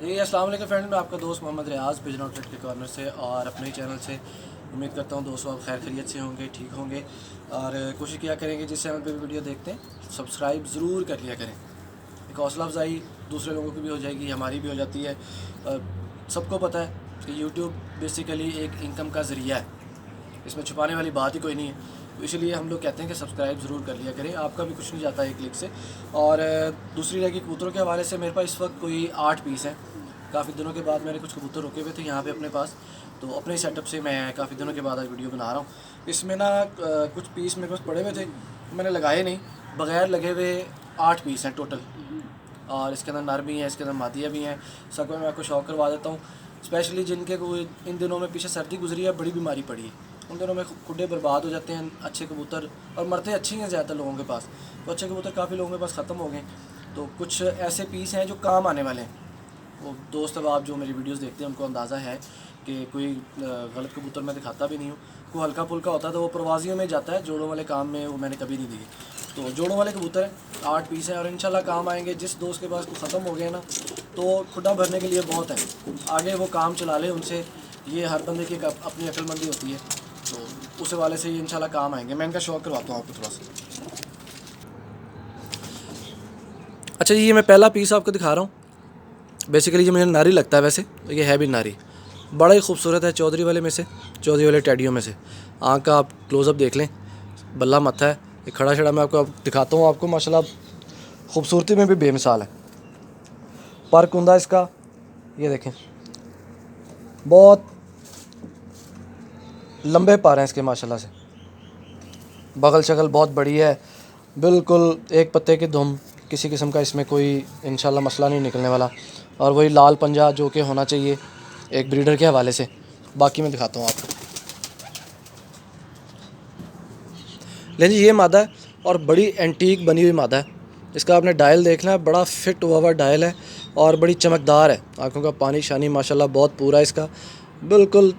जी अस्सलाम वालेकुम फ्रेंड, मैं आपका दोस्त मोहम्मद रियाज पिजन आउटलेट के कॉर्नर से और अपने ही चैनल से उम्मीद करता हूँ दोस्तों आप खैर खैरियत से होंगे, ठीक होंगे और कोशिश किया करेंगे जिस चैनल पे भी वीडियो देखते हैं सब्सक्राइब ज़रूर कर लिया करें। एक हौसला अफजाई दूसरे लोगों की भी हो जाएगी, हमारी भी हो जाती है। सबको पता है कि यूट्यूब बेसिकली एक इनकम का ज़रिया है, इसमें छुपाने वाली बात ही कोई नहीं है। तो इसलिए हम लोग कहते हैं कि सब्सक्राइब ज़रूर कर लिया करें, आपका भी कुछ नहीं जाता एक क्लिक से। और दूसरी रही कबूतरों के हवाले से, मेरे पास इस वक्त कोई 8 पीस हैं। काफ़ी दिनों के बाद मैंने कुछ कबूतर रोके हुए थे यहाँ पे अपने पास, तो अपने सेटअप से मैं काफ़ी दिनों के बाद आज वीडियो बना रहा हूँ। इसमें ना कुछ पीस मेरे पास पड़े हुए थे, मैंने लगाए नहीं, बग़ैर लगे हुए 8 पीस हैं टोटल। और इसके अंदर नर भी हैं, इसके अंदर मादिया भी हैं। सब में मैं आपको शौक करवा देता हूँ, स्पेशली जिनके कोई इन दिनों में पीछे सर्दी गुजरी है, बड़ी बीमारी पड़ी है, उन दिनों में खुडे बर्बाद हो जाते हैं अच्छे कबूतर, और मरते अच्छी हैं ज़्यादातर लोगों के पास। तो अच्छे कबूतर काफ़ी लोगों के पास ख़त्म हो गए। तो कुछ ऐसे पीस हैं जो काम आने वाले हैं। वो दोस्त अब आप जो मेरी वीडियोस देखते हैं उनको अंदाज़ा है कि कोई गलत कबूतर मैं दिखाता भी नहीं हूँ। कोई हल्का फुल्का होता है तो वो प्रवासियों में जाता है, जोड़ों वाले काम में वो मैंने कभी नहीं दिए। तो जोड़ों वाले कबूतर हैं, 8 पीस हैं और इंशाल्लाह काम आएंगे। जिस दोस्त के पास को ख़त्म हो गए ना, तो खुडा भरने के लिए बहुत है, आगे वो काम चला ले उनसे। ये हर बंदे की अपनी अक्लमंदी होती है, तो उस हवाले से ये इंशाल्लाह काम आएंगे। मैं इनका शौक करवाता हूँ आपको थोड़ा सा। अच्छा जी, ये मैं पहला पीस आपको दिखा रहा हूँ। बेसिकली ये मुझे नारी लगता है, वैसे तो ये है भी नारी, बड़ा ही खूबसूरत है। चौधरी वाले में से, चौधरी वाले टैडियों में से। आँख का आप क्लोज़अप देख लें, बल्ला मत्था है। ये खड़ा छड़ा मैं आपको दिखाता हूँ, आपको माशाल्लाह खूबसूरती में भी बेमिसाल है। पर कुंदा इसका ये देखें, बहुत लंबे पर हैं इसके माशाल्लाह से। बगल शगल बहुत बड़ी है, बिल्कुल एक पत्ते की धुम, किसी किस्म का इसमें कोई इंशाल्लाह मसला नहीं निकलने वाला। और वही लाल पंजा जो कि होना चाहिए एक ब्रीडर के हवाले से। बाकी मैं दिखाता हूँ आपको। लेकिन ये मादा है और बड़ी एंटीक बनी हुई मादा है। इसका आपने डायल देखना है, बड़ा फिट हुआ हुआ डायल है और बड़ी चमकदार है। आँखों का पानी शानी माशाल्लाह बहुत पूरा है इसका, बिल्कुल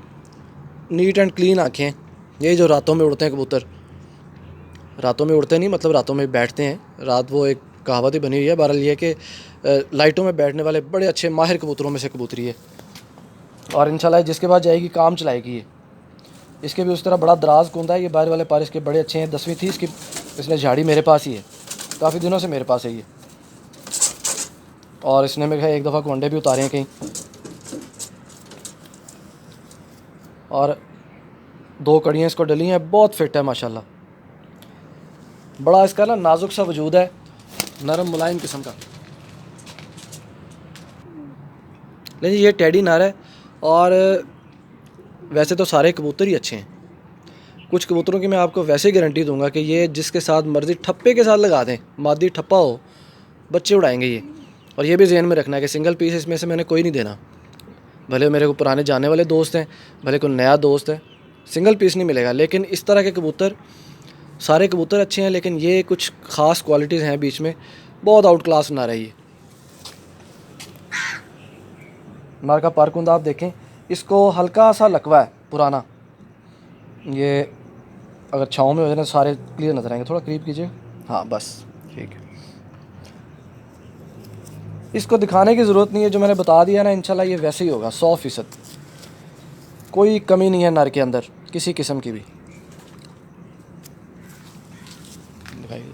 नीट एंड क्लीन आँखें। ये जो रातों में उड़ते हैं कबूतर, रातों में उड़ते नहीं मतलब रातों में बैठते हैं, रात वो एक कहावत ही बनी हुई है। बहरहाल ये कि लाइटों में बैठने वाले बड़े अच्छे माहिर कबूतरों में से कबूतरी है। और इंशाल्लाह जिसके पास जाएगी काम चलाएगी ये। इसके भी उस तरह बड़ा दराज कुंदा है। ये बाहर वाले पार इसके बड़े अच्छे हैं। 10वीं थी इसकी, इसने झाड़ी मेरे पास ही है, काफ़ी दिनों से मेरे पास है ये। और इसने मेरे ख्याल एक दफ़ा कोंडे भी उतारे हैं कहीं। और 2 कड़ियाँ इसको डली हैं, बहुत फिट है माशाल्लाह। बड़ा इसका ना नाजुक सा वजूद है, नरम मुलायम किस्म का। लेकिन ये टैडी नर है। और वैसे तो सारे कबूतर ही अच्छे हैं, कुछ कबूतरों की मैं आपको वैसे ही गारंटी दूंगा कि ये जिसके साथ मर्ज़ी ठप्पे के साथ लगा दें, मादी ठप्पा हो, बच्चे उड़ाएंगे ये। और ये भी जहन में रखना है कि सिंगल पीस इसमें से मैंने कोई नहीं देना। भले मेरे को पुराने जाने वाले दोस्त हैं, भले कोई नया दोस्त है, सिंगल पीस नहीं मिलेगा। लेकिन इस तरह के कबूतर, सारे कबूतर अच्छे हैं लेकिन ये कुछ ख़ास क्वालिटीज़ हैं बीच में, बहुत आउट क्लास ना रही है। नर का पारकुंदा आप देखें, इसको हल्का सा लकवा है पुराना। ये अगर छाँव में हो जाए तो सारे क्लियर नजर आएंगे। थोड़ा करीब कीजिए, हाँ बस ठीक है। इसको दिखाने की ज़रूरत नहीं है, जो मैंने बता दिया ना इंशाल्लाह ये वैसे ही होगा 100%। कोई कमी नहीं है नर के अंदर किसी किस्म की भी। दिखाइए,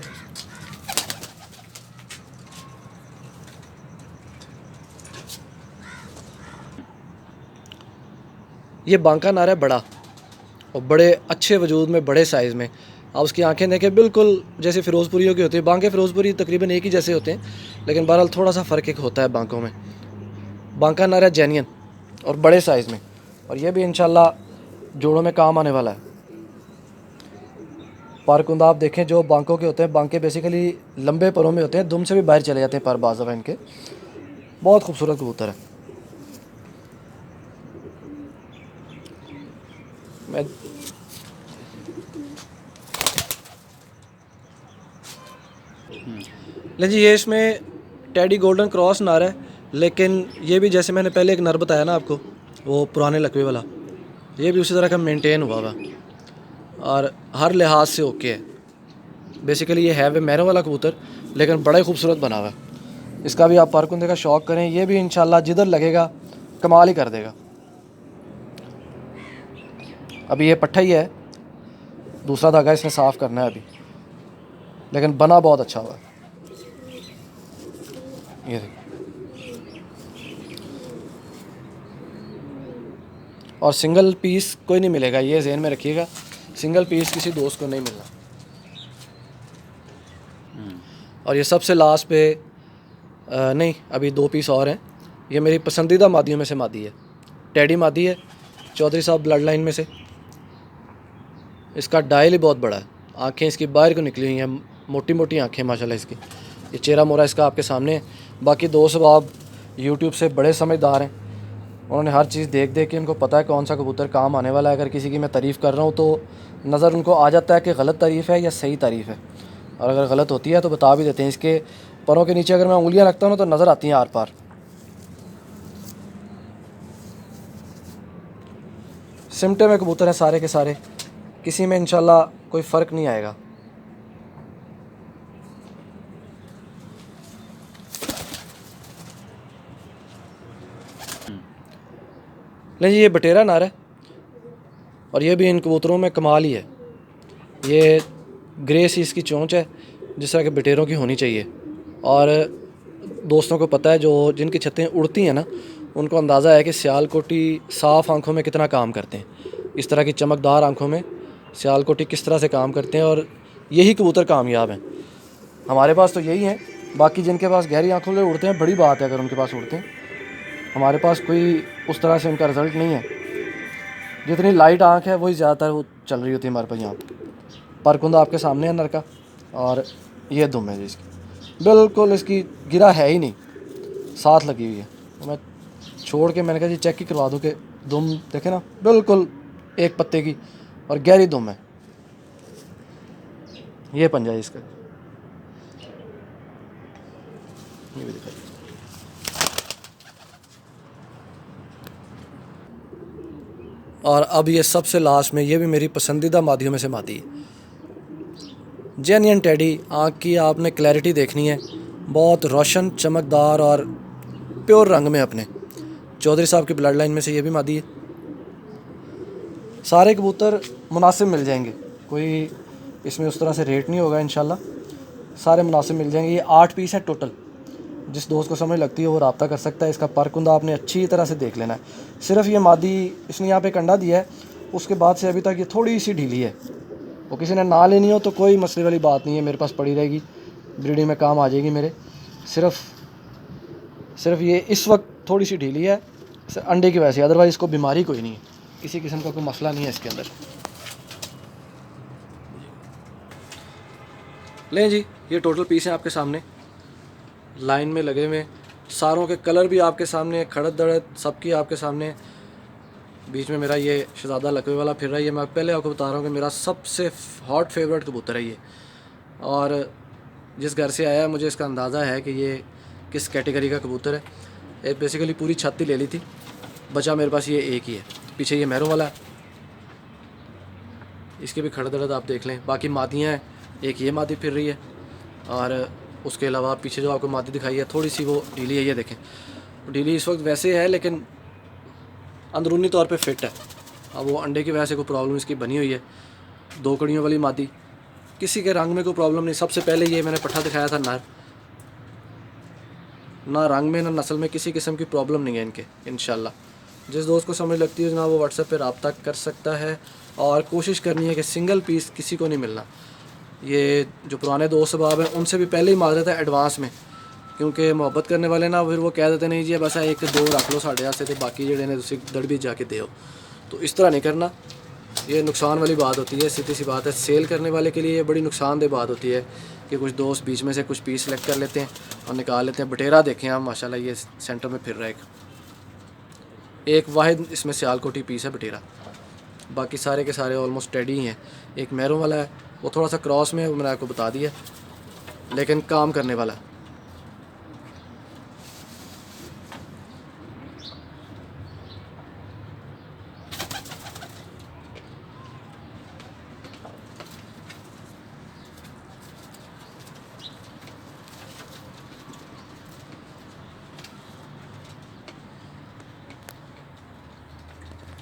ये बांका नर है बड़ा, और बड़े अच्छे वजूद में, बड़े साइज़ में। आप उसकी आंखें देखें, बिल्कुल जैसे फ़िरोज़पुरियों की होती है। बांके फ़िरोज़पुरी तकरीबन एक ही जैसे होते हैं, लेकिन बहरहाल थोड़ा सा फ़र्क एक होता है बांकों में। बांका नर है जेन्यन और बड़े साइज़ में, और ये भी इंशाल्लाह जोड़ों में काम आने वाला है। पारकुंदा आप देखें जो बांकों के होते हैं, बांके बेसिकली लंबे परों में होते हैं, दुम से भी बाहर चले जाते हैं पर बाज़ दफ़ा इनके। बहुत खूबसूरत कबूतर है। मैं ले जी, ये इसमें टैडी गोल्डन क्रॉस नर है, लेकिन ये भी जैसे मैंने पहले एक नर बताया ना आपको, वो पुराने लकवे वाला, ये भी उसी तरह का मेंटेन हुआ हुआ और हर लिहाज से ओके है। बेसिकली ये है वे मैरों वाला कबूतर, लेकिन बड़ा ही खूबसूरत बना हुआ है। इसका भी आप परकुंदे का शौक़ करें, ये भी इंशाल्लाह जिधर लगेगा कमाल ही कर देगा। अभी ये पट्ठा ही है, दूसरा धागा इसने साफ़ करना है अभी, लेकिन बना बहुत अच्छा हुआ है। ये देखिए, और सिंगल पीस कोई नहीं मिलेगा, ये ज़हन में रखिएगा, सिंगल पीस किसी दोस्त को नहीं मिलना। और ये सबसे लास्ट पे नहीं, अभी 2 पीस और हैं। ये मेरी पसंदीदा मादियों में से मादी है, टेडी मादी है, चौधरी साहब ब्लड लाइन में से। इसका डायल ही बहुत बड़ा है, आँखें इसकी बाहर को निकली हुई हैं, मोटी मोटी आँखें माशाल्लाह इसकी। ये चेहरा मोरा इसका आपके सामने है। बाकी दोस्त आप यूट्यूब से बड़े समझदार हैं, उन्होंने हर चीज़ देख देख के उनको पता है कौन सा कबूतर काम आने वाला है। अगर किसी की मैं तारीफ़ कर रहा हूँ तो नज़र उनको आ जाता है कि गलत तारीफ़ है या सही तारीफ़ है, और अगर गलत होती है तो बता भी देते हैं। इसके परों के नीचे अगर मैं उंगलियां रखता हूँ ना तो नज़र आती हैं आर पार। सिमटे में कबूतर हैं सारे के सारे, किसी में इंशाल्लाह कोई फ़र्क नहीं आएगा। नहीं जी, ये बटेरा नार है, और ये भी इन कबूतरों में कमाल ही है। ये ग्रे सी इसकी चोंच है, जिस तरह के बटेरों की होनी चाहिए। और दोस्तों को पता है, जो जिनकी छतें उड़ती हैं ना, उनको अंदाज़ा है कि सियालकोटी साफ़ आँखों में कितना काम करते हैं। इस तरह की चमकदार आँखों में सियालकोटी किस तरह से काम करते हैं, और यही कबूतर कामयाब हैं। हमारे पास तो यही हैं, बाकी जिनके पास गहरी आँखों से उड़ते हैं बड़ी बात है अगर उनके पास उड़ते हैं। हमारे पास कोई उस तरह से उनका रिज़ल्ट नहीं है। जितनी लाइट आँख है वही ज़्यादातर वो चल रही होती है हमारे पास यहाँ परकुंदा आपके सामने है नर का, और ये दुम है जी इसकी, बिल्कुल इसकी गिरा है ही नहीं, साथ लगी हुई है। तो मैं छोड़ के मैंने कहा जी चेक ही करवा दूँ कि दुम देखे ना, बिल्कुल एक पत्ते की और गहरी दुम है। ये पंजा है इसका, ये भी दिखाइए। और अब ये सबसे लास्ट में, ये भी मेरी पसंदीदा मादियों में से मादी है, जेन्युइन टेडी। आँख की आपने क्लैरिटी देखनी है, बहुत रोशन चमकदार और प्योर रंग में अपने। चौधरी साहब की ब्लड लाइन में से ये भी मादी है। सारे कबूतर मुनासिब मिल जाएंगे, कोई इसमें उस तरह से रेट नहीं होगा, इंशाल्लाह सारे मुनासिब मिल जाएंगे। ये 8 पीस है टोटल, जिस दोस्त को समझ लगती है वो रब्ता कर सकता है। इसका परकुंदा आपने अच्छी तरह से देख लेना है। सिर्फ ये मादी, इसने यहाँ पे कंडा दिया है, उसके बाद से अभी तक ये थोड़ी सी ढीली है। वो किसी ने ना लेनी हो तो कोई मसले वाली बात नहीं है, मेरे पास पड़ी रहेगी, ब्रीडिंग में काम आ जाएगी मेरे। सिर्फ ये इस वक्त थोड़ी सी ढीली है अंडे की वजह से, अदरवाइज़ इसको बीमारी कोई नहीं है, किसी किस्म का कोई मसला नहीं है इसके अंदर। लें जी, ये टोटल पीस हैं आपके सामने लाइन में लगे हुए, सारों के कलर भी आपके सामने, खड़द दड़द सबकी आपके सामने। बीच में मेरा ये शहज़ादा लकवे वाला फिर रहा है, ये मैं पहले आपको बता रहा हूँ कि मेरा सबसे हॉट फेवरेट कबूतर है ये। और जिस घर से आया मुझे इसका अंदाज़ा है कि ये किस कैटेगरी का कबूतर है। ये बेसिकली पूरी छत ही ले ली थी, बचा मेरे पास ये एक ही है। पीछे ये मैरों वाला है, इसके भी खड़द दड़द आप देख लें। बाकी मादियाँ हैं, एक ये मादी फिर रही है, और उसके अलावा पीछे जो आपको मादी दिखाई है थोड़ी सी वो ढीली है। ये देखें, ढीली इस वक्त वैसे है लेकिन अंदरूनी तौर पे फिट है। अब वो अंडे की वजह से कोई प्रॉब्लम इसकी बनी हुई है। 2 कड़ियों वाली मादी, किसी के रंग में कोई प्रॉब्लम नहीं। सबसे पहले ये मैंने पट्ठा दिखाया था नर, ना रंग में ना नस्ल में किसी किस्म की प्रॉब्लम नहीं है इनके इंशाल्लाह। जिस दोस्त को समझ लगती है जनाब वो व्हाट्सएप पे रब्ता कर सकता है, और कोशिश करनी है कि सिंगल पीस किसी को नहीं मिलना। ये जो पुराने दोस्त अहबाब हैं उनसे भी पहले ही मार देता है एडवांस में, क्योंकि मोहब्बत करने वाले ना फिर वो कह देते नहीं जी बस 1-2 रख लो साढ़े वास्ते, तो बाकी जेडे ने तुसी दड़ भी जाके दो। तो इस तरह नहीं करना, ये नुकसान वाली बात होती है। सीधी सी बात है, सेल करने वाले के लिए ये बड़ी नुकसानदेह बात होती है कि कुछ दोस्त बीच में से कुछ पीस सेलेक्ट कर लेते हैं और निकाल लेते हैं। बटेरा देखें आप माशाल्लाह, ये सेंटर में फिर रहा है एक वाहिद इसमें सियालकोटी पीस है बटेरा। बाकी सारे के सारे ऑलमोस्ट टेडी ही हैं। एक मैरों वाला है, वो थोड़ा सा क्रॉस में, मैंने आपको बता दिया, लेकिन काम करने वाला है।